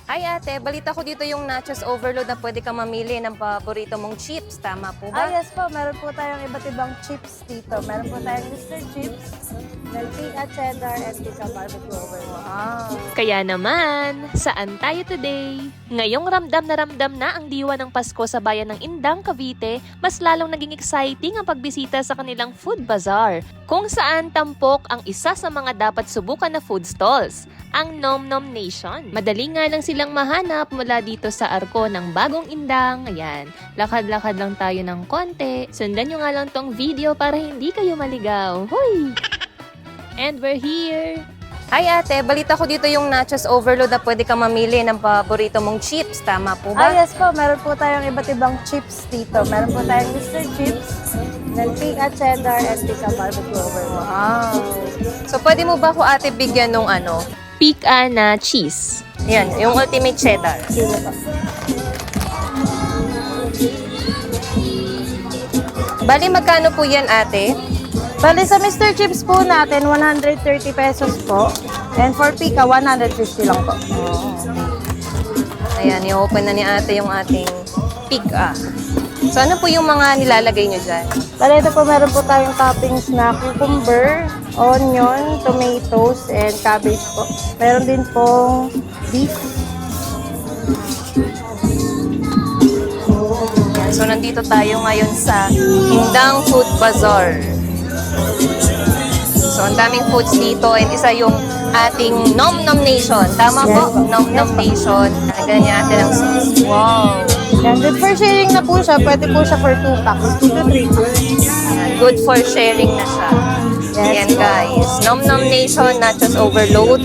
Ay ate, balita ko dito yung nachos overload na pwede kang mamili ng paborito mong chips. Tama po ba? Yes po, meron po tayong iba't ibang chips dito. Meron po tayong Mr. Chips, Meltica Cheddar, and Pika Barbecue Overload. Wow. Kaya naman, saan tayo today? Ngayong ramdam na ang diwa ng Pasko sa bayan ng Indang, Cavite, mas lalong naging exciting ang pagbisita sa kanilang food bazaar, kung saan tampok ang isa sa mga dapat subukan na food stalls, ang Nom Nom Nation. Madali nga lang silang mahanap mula dito sa arko ng Bagong Indang. Ayan, lakad-lakad lang tayo ng konti. Sundan nyo nga lang tong video para hindi kayo maligaw. Hoy! And we're here! Ay ate, balita ko dito yung nachos overload na pwede kang mamili ng paborito mong chips. Tama po ba? Yes po, meron po tayong iba't ibang chips dito. Meron po tayong Mr. Chips, Meltica Cheddar, and Pika Barbecue Overload. Wow. So pwede mo ba ako ate bigyan nung ano? Pika na cheese. Yan, yung ultimate cheddar. Sige po. Bali, magkano po yan ate? Bali sa Mr. Chips po natin, 130 pesos po. And for Pika, 150 lang po. Ayan, i-open na ni ate yung ating pika. So ano po yung mga nilalagay nyo dyan? Bali ito po, meron po tayong toppings na cucumber, onion, tomatoes, and cabbage po. Meron din pong beef. Yan, so nandito tayo ngayon sa Indang Food Bazaar. So ang daming foods dito and isa yung ating Nom Nom Nation. Tama po? Yes. Nom Nom Nation. Nagana niya ate ng sauce. Wow! And good for sharing na po siya. Pwede po siya for 2 packs, 2 to 3 packs. Ayan, good for sharing na siya. Ayan guys. Nom Nom Nation Nachos Overload.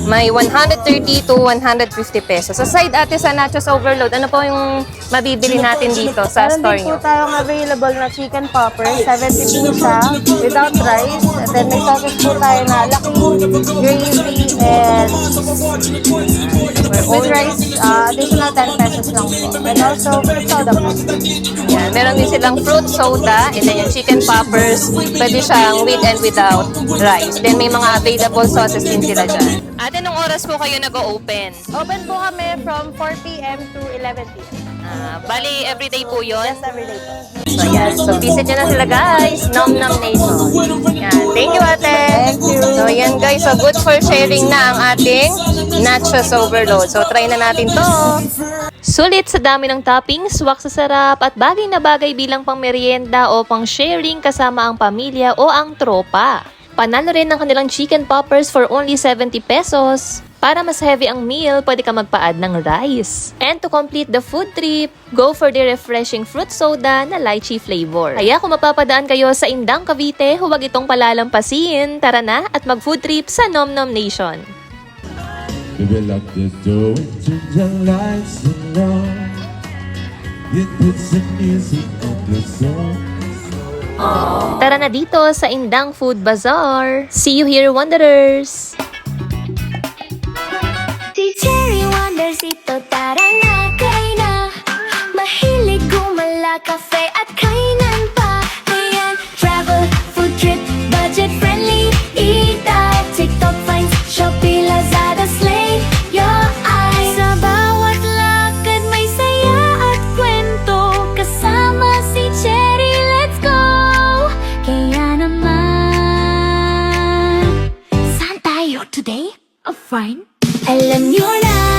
May 130 to 150 pesos. Sa side ate sa Nachos Overload, ano po yung mabibili natin dito sa Meron store din po nyo? tayong available na chicken popper, 70 po siya, without rice. And then may sauces po tayo na laki, gravy, and with rice, additional 10 pesos lang po. And also, fruit soda po. Yan. Meron din silang fruit soda and then yung chicken poppers, pwede siyang with and without rice. Then may mga available sauces din sila dyan. Ate, nung oras po kayo nag-open? Open po kami from 4 p.m. to 11 p.m. Bali, everyday po yun? Yes, everyday po. So, yan. So, visit nyo na sila, guys. Nom Nom Nation. Yan. Thank you, ate. Thank you. So, yan, guys. So, good for sharing na ang ating Nachos Overload. So, try na natin to. Sulit sa dami ng toppings, swak sa sarap at bagay na bagay bilang pang merienda o pang sharing kasama ang pamilya o ang tropa. Panalo rin ang kanilang chicken poppers for only 70 pesos. Para mas heavy ang meal, pwede ka magpa-add ng rice. And to complete the food trip, go for the refreshing fruit soda na lychee flavor. Kaya kung mapapadaan kayo sa Indang, Cavite, huwag itong palalampasin. Tara na at mag-food trip sa Nom Nom Nation. Baby, lock the door and turn the lights on. You put some music on the song. Tara na dito sa Indang Food Bazaar. See you here, Wanderers! Si Cherry Wonders ito, tara na, kain na. Mahilig gumala, cafe at kainan pa. Ayan, travel, food trip, budget friendly. Eat out, TikTok finds, Shopee, Lazada, slay your eyes. Sa bawat lakad may saya at kwento. Kasama si Cherry, let's go. Kaya naman, saan tayo today? Fine. Alam nyo na